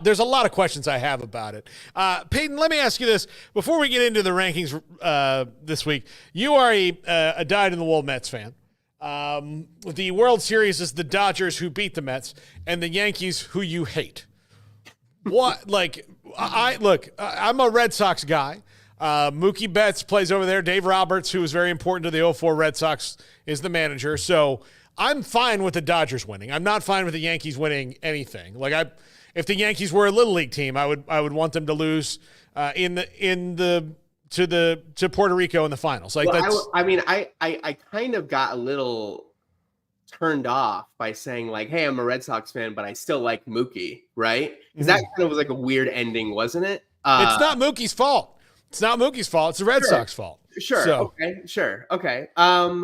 There's a lot of questions I have about it. Payton, let me ask you this before we get into the rankings this week. You are a dyed-in-the-wool Mets fan. The World Series is the Dodgers who beat the Mets and the Yankees who you hate. What? Like, I'm a Red Sox guy. Mookie Betts plays over there. Dave Roberts, who was very important to the '04 Red Sox, is the manager. So I'm fine with the Dodgers winning. I'm not fine with the Yankees winning anything. If the Yankees were a little league team, I would want them to lose to Puerto Rico in the finals. I kind of got a little turned off by saying like, hey, I'm a Red Sox fan, but I still like Mookie, right? Because that kind of was like a weird ending, wasn't it? It's not Mookie's fault. It's not Mookie's fault. It's the Red Sox fault. Sure. So. Okay. Sure. Okay. I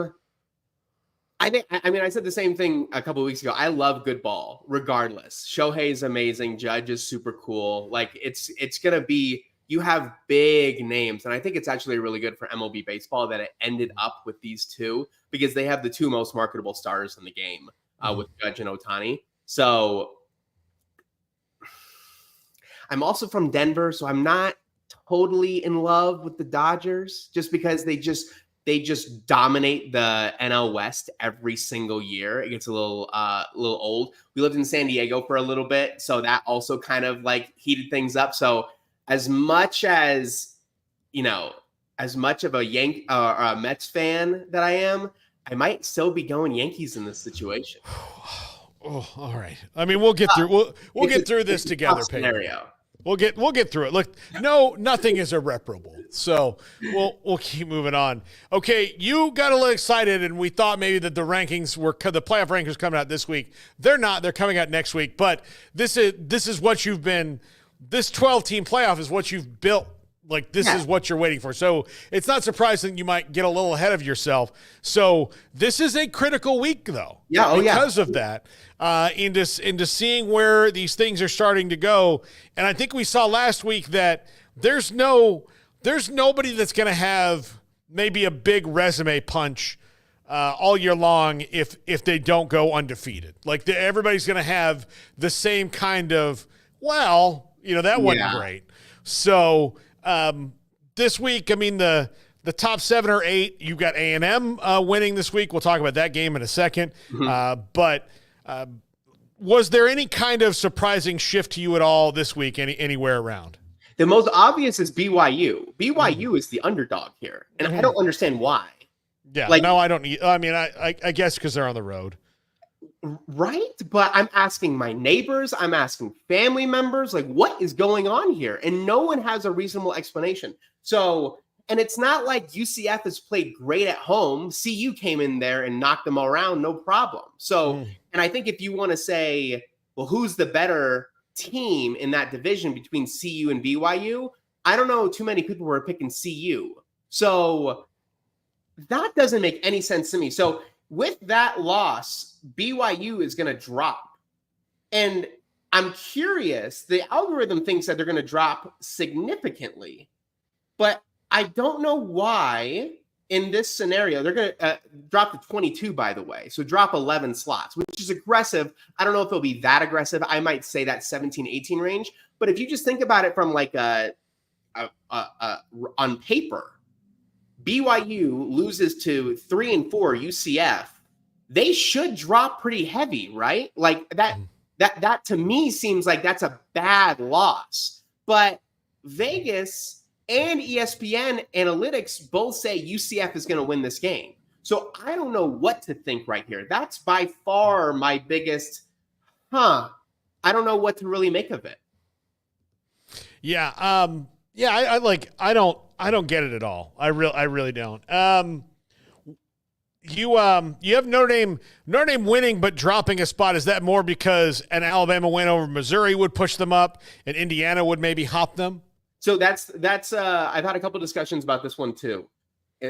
said the same thing a couple of weeks ago. I love good ball, regardless. Shohei's amazing. Judge is super cool. Like it's gonna be. You have big names, and I think it's actually really good for MLB baseball that it ended up with these two because they have the two most marketable stars in the game with Judge and Ohtani. So I'm also from Denver, so I'm not totally in love with the Dodgers just because they just dominate the NL West every single year. It gets a little old. We lived in San Diego for a little bit, so that also kind of like heated things up. So as much of a Mets fan that I am, I might still be going Yankees in this situation. Oh, all right. I mean, we'll get through. We'll get through this together, Payton. We'll get through it. Look, nothing is irreparable. So we'll keep moving on. Okay, you got a little excited, and we thought maybe that the playoff rankings coming out this week. They're not. They're coming out next week. But this is what you've been. This 12-team playoff is what you've built. Like, this is what you're waiting for. So it's not surprising you might get a little ahead of yourself. So this is a critical week, though. Because of that, into seeing where these things are starting to go. And I think we saw last week that there's nobody that's going to have maybe a big resume punch all year long if they don't go undefeated. Like, everybody's going to have the same kind of, that wasn't great. So this week, I mean, the top 7 or 8, you've got A&M winning this week. We'll talk about that game in a second. But was there any kind of surprising shift to you at all this week, anywhere around? The most obvious is BYU. BYU is the underdog here, and I don't understand why. Yeah, I don't. I mean, I guess because they're on the road. Right? But I'm asking my neighbors, I'm asking family members, like, what is going on here? And no one has a reasonable explanation. So, and it's not like UCF has played great at home. CU came in there and knocked them all around, no problem. So, and I think if you want to say, well, who's the better team in that division between CU and BYU? I don't know too many people who are picking CU. So that doesn't make any sense to me. So with that loss, BYU is going to drop. And I'm curious, the algorithm thinks that they're going to drop significantly, but I don't know why in this scenario. They're going to drop to 22, by the way. So drop 11 slots, which is aggressive. I don't know if it'll be that aggressive. I might say that 17, 18 range. But if you just think about it from like on paper, BYU loses to 3 and 4 UCF. They should drop pretty heavy, right? Like that to me seems like that's a bad loss. But Vegas and ESPN analytics both say UCF is going to win this game. So I don't know what to think right here. That's by far my biggest, I don't know what to really make of it. Yeah. I don't get it at all. I really don't. You have Notre Dame winning but dropping a spot. Is that more because an Alabama win over Missouri would push them up and Indiana would maybe hop them? So that's I've had a couple discussions about this one too.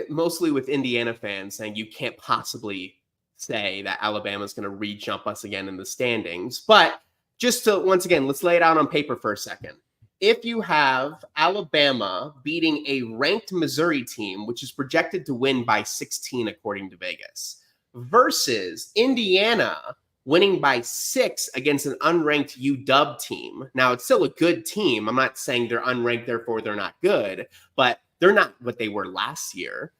Mostly with Indiana fans saying you can't possibly say that Alabama's going to re-jump us again in the standings. But just to, once again, let's lay it out on paper for a second. If you have Alabama beating a ranked Missouri team, which is projected to win by 16 according to Vegas, versus Indiana winning by 6 against an unranked UW team. Now, it's still a good team. I'm not saying they're unranked, therefore they're not good, but they're not what they were last year.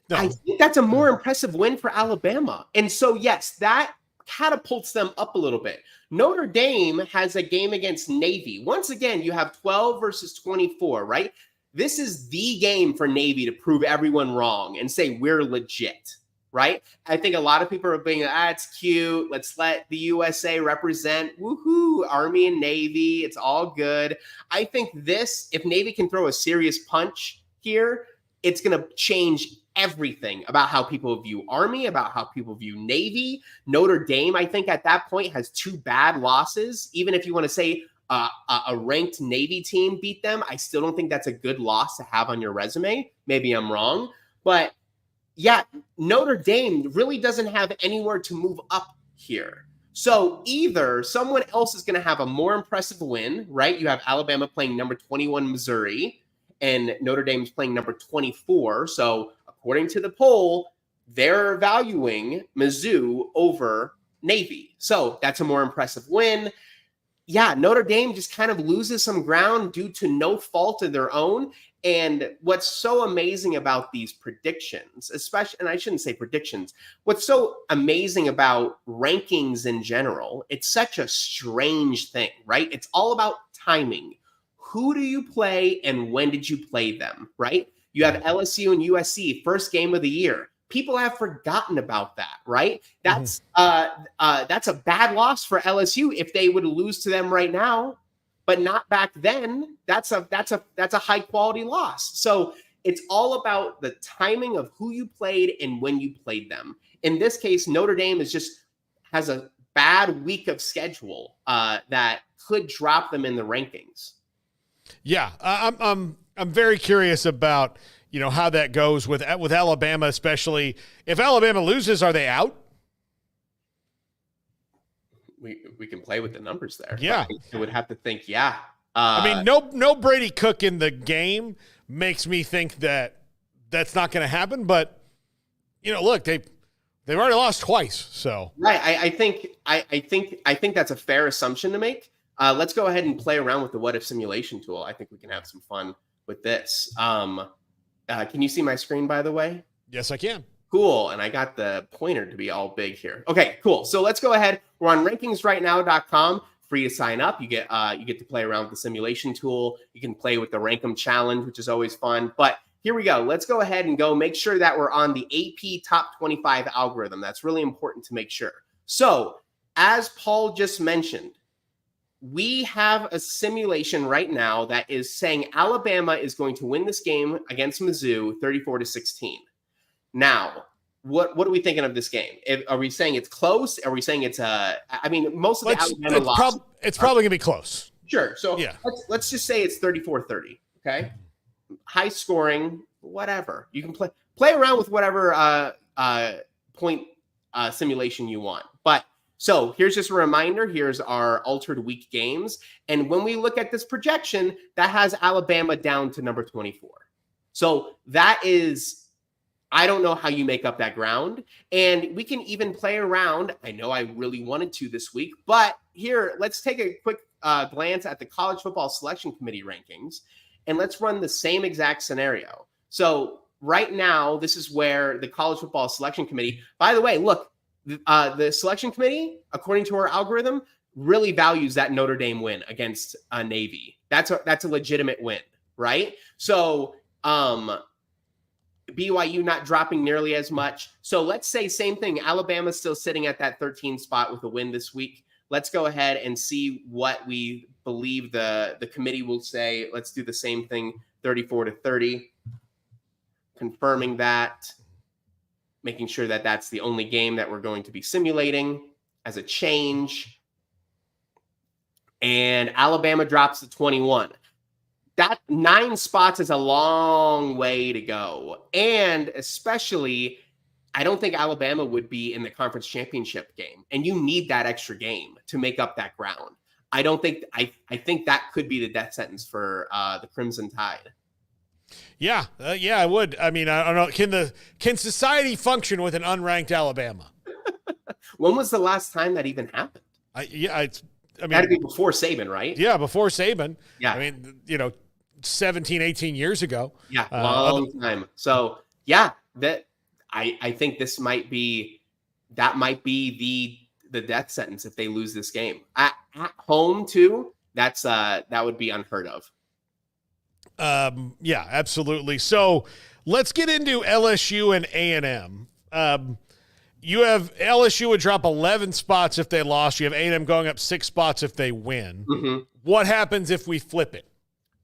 No. I think that's a more impressive win for Alabama. And so, yes, that catapults them up a little bit. Notre Dame has a game against Navy. Once again, you have 12 versus 24, right? This is the game for Navy to prove everyone wrong and say we're legit, right? I think a lot of people are being, it's cute. Let's let the USA represent. Woohoo, Army and Navy. It's all good. I think this, if Navy can throw a serious punch here, it's going to change everything about how people view Army, about how people view Navy. Notre Dame, I think at that point has 2 bad losses. Even if you want to say a ranked Navy team beat them, I still don't think that's a good loss to have on your resume. Maybe I'm wrong. But yeah, Notre Dame really doesn't have anywhere to move up here. So either someone else is going to have a more impressive win, right? You have Alabama playing number 21 Missouri, and Notre Dame's playing number 24. So according to the poll, they're valuing Mizzou over Navy. So that's a more impressive win. Yeah, Notre Dame just kind of loses some ground due to no fault of their own. And what's so amazing about these predictions, especially, and I shouldn't say predictions, what's so amazing about rankings in general, it's such a strange thing, right? It's all about timing. Who do you play and when did you play them, right? You have LSU and USC, first game of the year. People have forgotten about that, right? That's a bad loss for LSU if they would lose to them right now, but not back then. That's a high quality loss. So it's all about the timing of who you played and when you played them. In this case, Notre Dame has a bad week of schedule that could drop them in the rankings. Yeah, I'm very curious about how that goes with Alabama, especially if Alabama loses. Are they out? We can play with the numbers there. Yeah, I would have to think. Yeah, I mean, no Brady Cook in the game makes me think that that's not going to happen. But look, they've already lost twice. So right, I think that's a fair assumption to make. Let's go ahead and play around with the what if simulation tool. I think we can have some fun with this. Can you see my screen, by the way? Yes, I can. Cool. And I got the pointer to be all big here. Okay, cool. So let's go ahead. We're on rankingsrightnow.com. Free to sign up. You get to play around with the simulation tool. You can play with the Rank 'em challenge, which is always fun. But here we go. Let's go ahead and make sure that we're on the AP Top 25 algorithm. That's really important to make sure. So as Paul just mentioned, we have a simulation right now that is saying Alabama is going to win this game against Mizzou 34-16. Now, what are we thinking of this game? Are we saying it's close? Are we saying it's most of the Alabama loss? It's probably going to be close. Sure. So yeah. Let's just say it's 34-30. Okay. High scoring, whatever. You can play around with whatever point simulation you want. But so here's just a reminder. Here's our altered week games. And when we look at this projection, that has Alabama down to number 24. So that is, I don't know how you make up that ground. And we can even play around. I know I really wanted to this week, but here, let's take a quick glance at the College Football Selection Committee rankings. And let's run the same exact scenario. So right now, this is where the College Football Selection Committee, by the way, look, the selection committee, according to our algorithm, really values that Notre Dame win against Navy. That's a legitimate win, right? So BYU not dropping nearly as much. So let's say same thing. Alabama's still sitting at that 13 spot with a win this week. Let's go ahead and see what we believe the committee will say. Let's do the same thing, 34-30, confirming that. Making sure that that's the only game that we're going to be simulating as a change. And Alabama drops to 21. That 9 spots is a long way to go. And especially, I don't think Alabama would be in the conference championship game. And you need that extra game to make up that ground. I think that could be the death sentence for the Crimson Tide. Yeah, I would. I mean, I don't know. Can society function with an unranked Alabama? When was the last time that even happened? I mean, had to be before Saban, right? Yeah, before Saban. Yeah. I mean, 17, 18 years ago. Yeah, long time. So, yeah, I think this might be the death sentence if they lose this game. At home, too, that would be unheard of. Yeah, absolutely. So let's get into LSU and A&M. You have LSU would drop 11 spots if they lost. You have A&M going up 6 spots if they win. Mm-hmm. What happens if we flip it?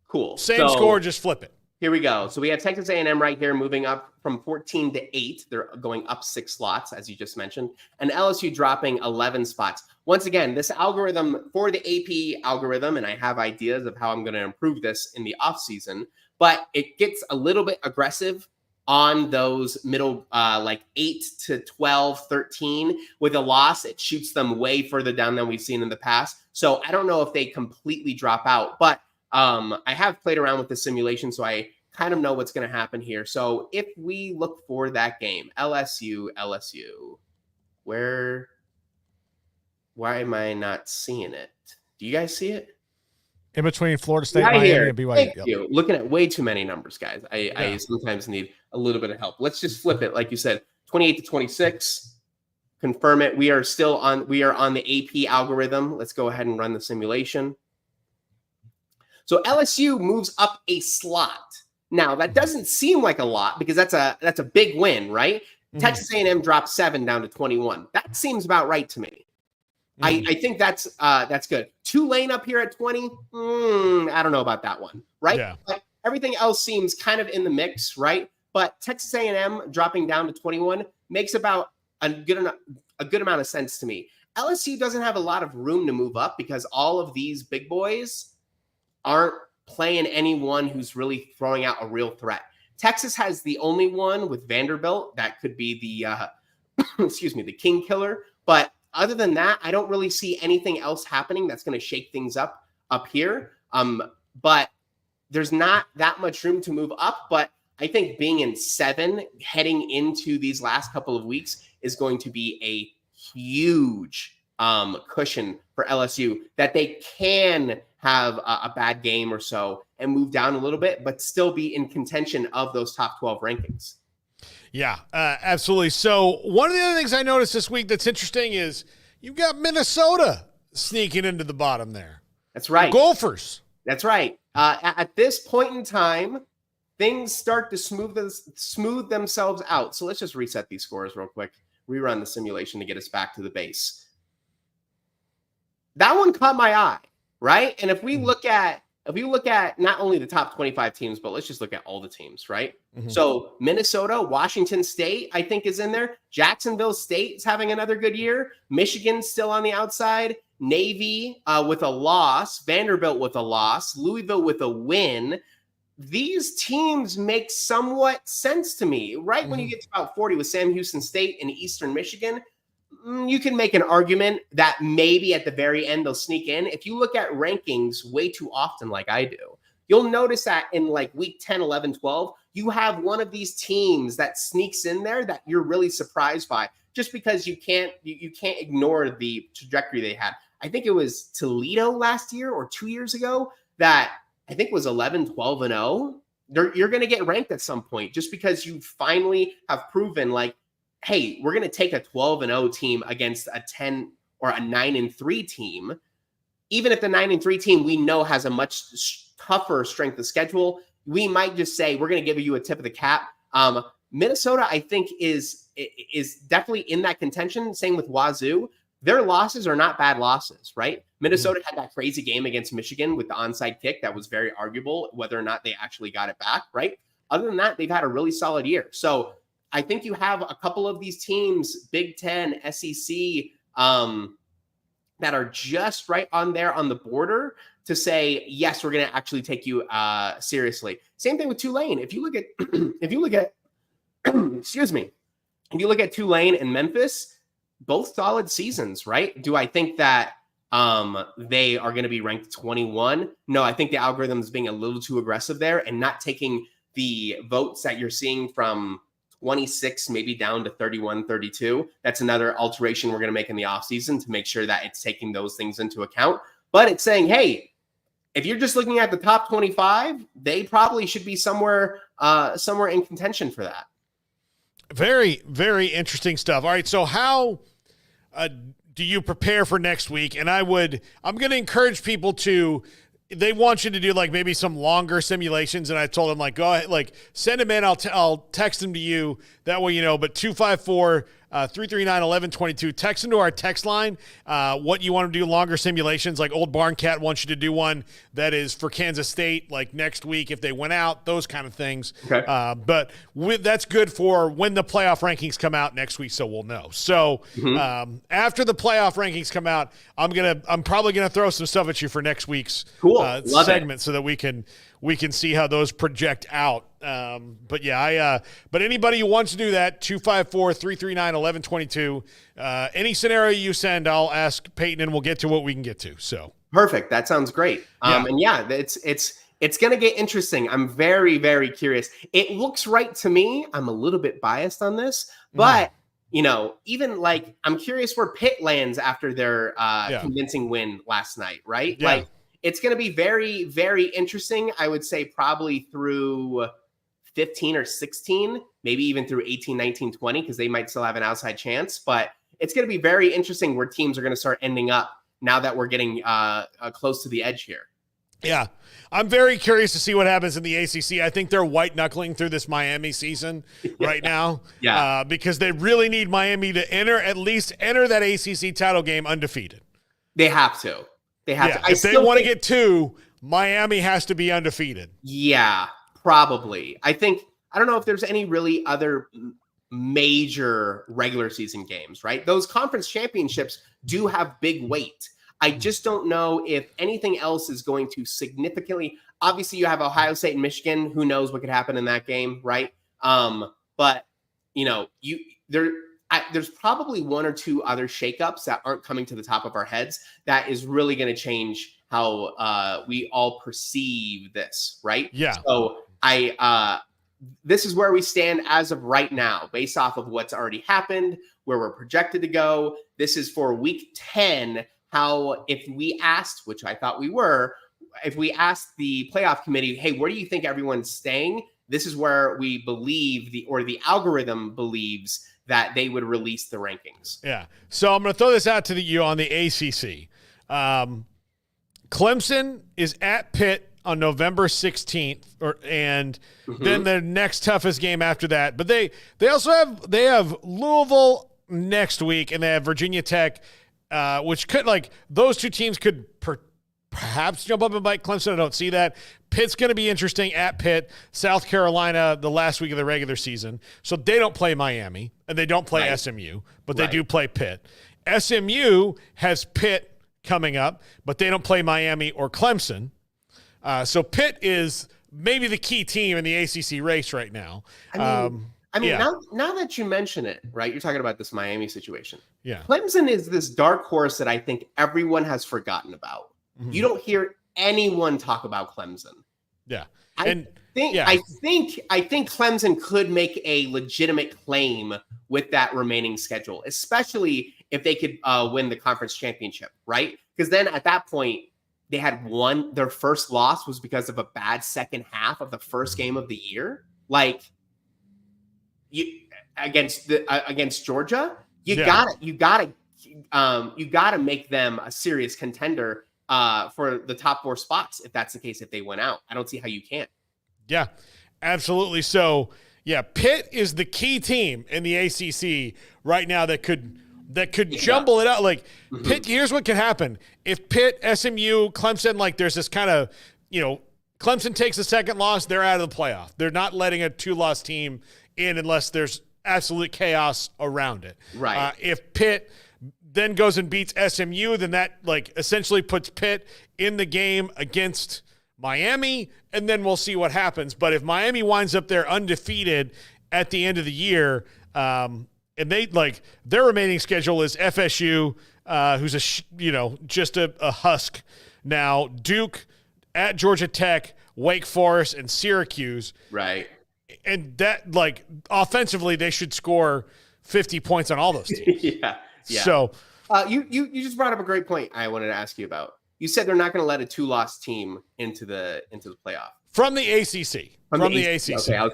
Cool. Same score, just flip it. Here we go. So we have Texas A&M right here moving up from 14 to 8. They're going up 6 slots, as you just mentioned. And LSU dropping 11 spots. Once again, this algorithm for the AP algorithm, and I have ideas of how I'm going to improve this in the offseason, but it gets a little bit aggressive on those middle, like 8 to 12, 13. With a loss, it shoots them way further down than we've seen in the past. So I don't know if they completely drop out, but I have played around with the simulation, so I kind of know what's going to happen here. So if we look for that game, LSU, why am I not seeing it? Do you guys see it? In between Florida State, Miami, and BYU. Thank you. Looking at way too many numbers, guys. I sometimes need a little bit of help. Let's just flip it, like you said, 28 to 26. Confirm it. We are on the AP algorithm. Let's go ahead and run the simulation. So LSU moves up a slot. Now that doesn't seem like a lot because that's a big win, right? Mm-hmm. Texas A&M dropped 7 down to 21. That seems about right to me. Mm-hmm. I think that's good. Tulane up here at 20. I don't know about that one, right? Yeah. But everything else seems kind of in the mix, right? But Texas A&M dropping down to 21 makes about a good amount of sense to me. LSU doesn't have a lot of room to move up because all of these big boys aren't playing anyone who's really throwing out a real threat. Texas has the only one with Vanderbilt that could be the the king killer. But other than that, I don't really see anything else happening that's going to shake things up here. But there's not that much room to move up. But I think being in 7 heading into these last couple of weeks is going to be a huge cushion for LSU that they can have a bad game or so and move down a little bit, but still be in contention of those top 12 rankings. Yeah, absolutely. So one of the other things I noticed this week that's interesting is you've got Minnesota sneaking into the bottom there. That's right. Gophers. That's right. At this point in time, things start to smooth themselves out. So let's just reset these scores real quick. Rerun the simulation to get us back to the base. That one caught my eye, right? And if we look at not only the top 25 teams, but let's just look at all the teams, right? Mm-hmm. So Minnesota, Washington State, I think is in there. Jacksonville State is having another good year. Michigan's still on the outside. Navy with a loss. Vanderbilt with a loss. Louisville with a win. These teams make somewhat sense to me, right? Mm-hmm. When you get to about 40 with Sam Houston State and Eastern Michigan, you can make an argument that maybe at the very end they'll sneak in. If you look at rankings way too often like I do, you'll notice that in like week 10, 11, 12, you have one of these teams that sneaks in there that you're really surprised by just because you can't ignore the trajectory they had. I think it was Toledo last year or 2 years ago that I think was 11, 12, and 0. You're going to get ranked at some point just because you finally have proven like, hey, we're going to take a 12-0 team against a 10 or a 9-3 team. Even if the 9-3 team we know has a much tougher strength of schedule, we might just say we're going to give you a tip of the cap. Minnesota, I think, is definitely in that contention. Same with Wazoo. Their losses are not bad losses, right? Minnesota had that crazy game against Michigan with the onside kick that was very arguable whether or not they actually got it back, right? Other than that, they've had a really solid year. So I think you have a couple of these teams, Big Ten, SEC, that are just right on there on the border to say, yes, we're going to actually take you seriously. Same thing with Tulane. If you look at, excuse me, if you look at Tulane and Memphis, both solid seasons, right? Do I think that they are going to be ranked 21? No, I think the algorithm is being a little too aggressive there and not taking the votes that you're seeing from 26, maybe down to 31, 32. That's another alteration we're going to make in the offseason to make sure that it's taking those things into account. But it's saying, hey, if you're just looking at the top 25, they probably should be somewhere in contention for that. Very, very interesting stuff. All right, so how do you prepare for next week? And I'm going to encourage people to. They want you to do like maybe some longer simulations, and I told them like go ahead, like send them in. I'll text them to you that way, But 254-339-1122. Text them to our text line. What you want to do longer simulations, like Old Barn Cat wants you to do one that is for Kansas State, like next week if they went out, those kind of things. Okay. But that's good for when the playoff rankings come out next week, so we'll know. So after the playoff rankings come out, I'm probably gonna throw some stuff at you for next week's segment so that we can see how those project out. But anybody who wants to do that, 254-339-1122. Any scenario you send, I'll ask Payton and we'll get to what we can get to. So perfect. That sounds great. It's going to get interesting. I'm very, very curious. It looks right to me. I'm a little bit biased on this, but even like I'm curious where Pitt lands after their convincing win last night, right? Yeah. Like it's going to be very, very interesting. I would say probably through 15 or 16, maybe even through 18, 19, 20, because they might still have an outside chance. But it's going to be very interesting where teams are going to start ending up now that we're getting close to the edge here. Yeah, I'm very curious to see what happens in the ACC. I think they're white-knuckling through this Miami season right now because they really need Miami to at least enter that ACC title game undefeated. They have to. If they want to get two, Miami has to be undefeated. Yeah, probably. I don't know if there's any really other major regular season games, right? Those conference championships do have big weight. I just don't know if anything else is going to significantly. Obviously, you have Ohio State and Michigan. Who knows what could happen in that game, right? But there's probably one or two other shakeups that aren't coming to the top of our heads that is really going to change how we all perceive this, right? Yeah. So this is where we stand as of right now, based off of what's already happened, where we're projected to go. This is for week 10. How, if we asked, which I thought we were, if we asked the playoff committee, hey, where do you think everyone's staying? This is where we believe the algorithm believes that they would release the rankings. Yeah. So I'm going to throw this out to you on the ACC. Clemson is at Pitt on November 16th, then the next toughest game after that. But they also have Louisville next week, and they have Virginia Tech. Which could, those two teams could perhaps jump up and bite Clemson. I don't see that. Pitt's going to be interesting at Pitt. South Carolina, the last week of the regular season. So they don't play Miami, and they don't play SMU, but they do play Pitt. SMU has Pitt coming up, but they don't play Miami or Clemson. So Pitt is maybe the key team in the ACC race right now. Now that you mention it, right, you're talking about this Miami situation. Yeah. Clemson is this dark horse that I think everyone has forgotten about. Mm-hmm. You don't hear anyone talk about Clemson. Yeah. I think Clemson could make a legitimate claim with that remaining schedule, especially if they could win the conference championship, right? Because then at that point, they had their first loss was because of a bad second half of the first game of the year. Against Georgia, you gotta make them a serious contender for the top 4 spots. If that's the case, if they went out, I don't see how you can't. Yeah, absolutely. So Pitt is the key team in the ACC right now that could jumble it up. Pitt. Here's what could happen if Pitt, SMU, Clemson, there's this kind of Clemson takes a second loss, they're out of the playoff. They're not letting a 2-loss team in unless there's absolute chaos around it. Right. If Pitt then goes and beats SMU, then that essentially puts Pitt in the game against Miami, and then we'll see what happens. But if Miami winds up there undefeated at the end of the year, and they their remaining schedule is FSU, who's just a husk now, Duke, at Georgia Tech, Wake Forest, and Syracuse. Right. And that, like, offensively, they should score 50 points on all those teams. Yeah. So you just brought up a great point I wanted to ask you about. You said they're not going to let a 2-loss team into the playoff. From the ACC. From the ACC. Okay, I was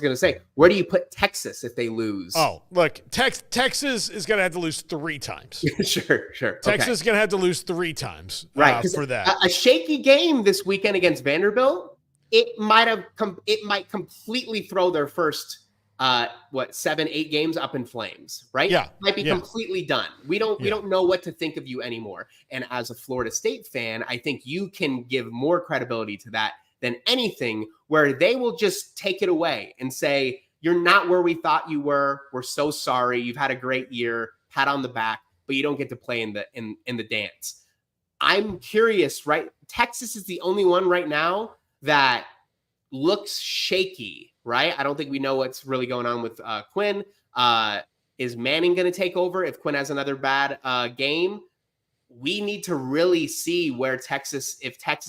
going to say, where do you put Texas if they lose? Oh, look, Texas is going to have to lose 3 times. Sure. Texas is going to have to lose 3 times for that. A shaky game this weekend against Vanderbilt, it might completely throw their first 7-8 games up in flames, right? Yeah. Might be completely done. We don't know what to think of you anymore. And as a Florida State fan, I think you can give more credibility to that than anything, where they will just take it away and say, you're not where we thought you were. We're so sorry. You've had a great year, pat on the back, but you don't get to play in the dance. I'm curious, right? Texas is the only one right now that looks shaky, right? I don't think we know what's really going on with Quinn. Is Manning going to take over if Quinn has another bad game? We need to really see if Texas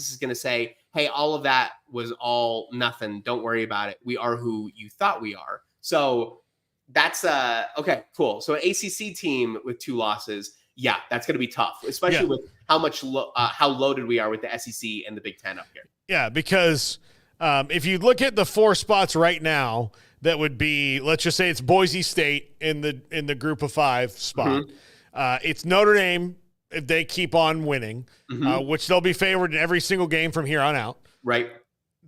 is going to say, hey, all of that was all nothing. Don't worry about it. We are who you thought we are. So that's okay, cool. So an ACC team with 2 losses, yeah, that's going to be tough, especially with how loaded we are with the SEC and the Big Ten up here. Yeah, because if you look at the 4 spots right now, that would be, let's just say it's Boise State in the group of 5 spot. Mm-hmm. It's Notre Dame if they keep on winning, which they'll be favored in every single game from here on out. Right.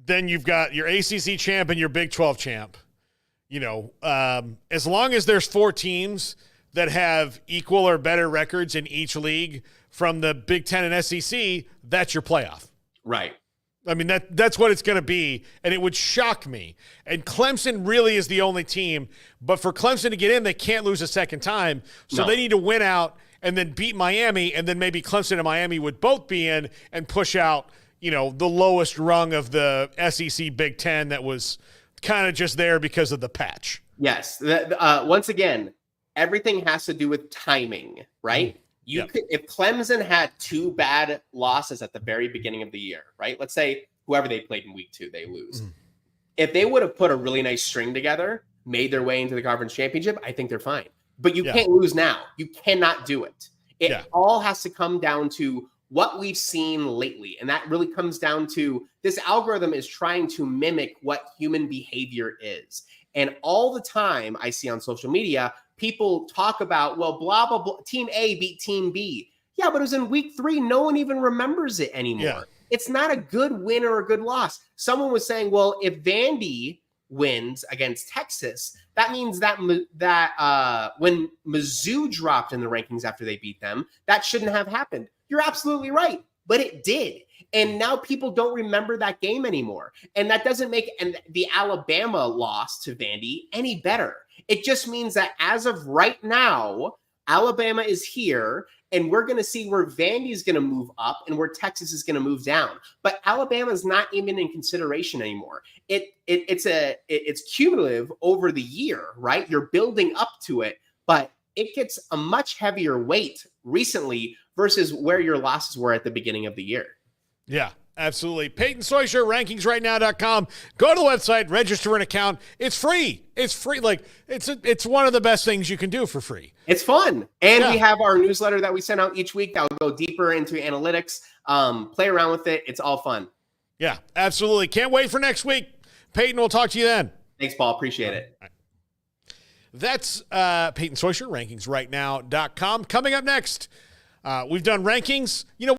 Then you've got your ACC champ and your Big 12 champ. You know, as long as there's 4 teams that have equal or better records in each league from the Big 10 and SEC, that's your playoff. Right. I mean, that's what it's going to be, and it would shock me. And Clemson really is the only team, but for Clemson to get in, they can't lose a second time, so they need to win out and then beat Miami, and then maybe Clemson and Miami would both be in and push out, you know, the lowest rung of the SEC Big Ten that was kind of just there because of the patch. Yes. Once again, everything has to do with timing, right? If Clemson had 2 bad losses at the very beginning of the year, right? Let's say whoever they played in week 2, they lose. If they would have put a really nice string together, made their way into the conference championship, I think they're fine. But you can't lose now. You cannot do it. It all has to come down to what we've seen lately. And that really comes down to this algorithm is trying to mimic what human behavior is. And all the time I see on social media, people talk about, well, blah, blah, blah, team A beat team B. Yeah, but it was in week 3. No one even remembers it anymore. Yeah. It's not a good win or a good loss. Someone was saying, well, if Vandy wins against Texas, that means that when Mizzou dropped in the rankings after they beat them, that shouldn't have happened. You're absolutely right, but it did. And now people don't remember that game anymore. And that doesn't make the Alabama loss to Vandy any better. It just means that as of right now, Alabama is here, and we're going to see where Vandy is going to move up and where Texas is going to move down. But Alabama is not even in consideration anymore. It's cumulative over the year, right? You're building up to it, but it gets a much heavier weight recently versus where your losses were at the beginning of the year. Yeah, absolutely. Payton Soicher, rankingsrightnow.com. Go to the website, register an account. It's free. It's free. Like it's one of the best things you can do for free. It's fun. And we have our newsletter that we send out each week that will go deeper into analytics. Play around with it. It's all fun. Yeah, absolutely. Can't wait for next week. Payton, we'll talk to you then. Thanks, Paul. Appreciate it. Right. That's Payton Soicher, rankingsrightnow.com. Coming up next, we've done rankings. You know,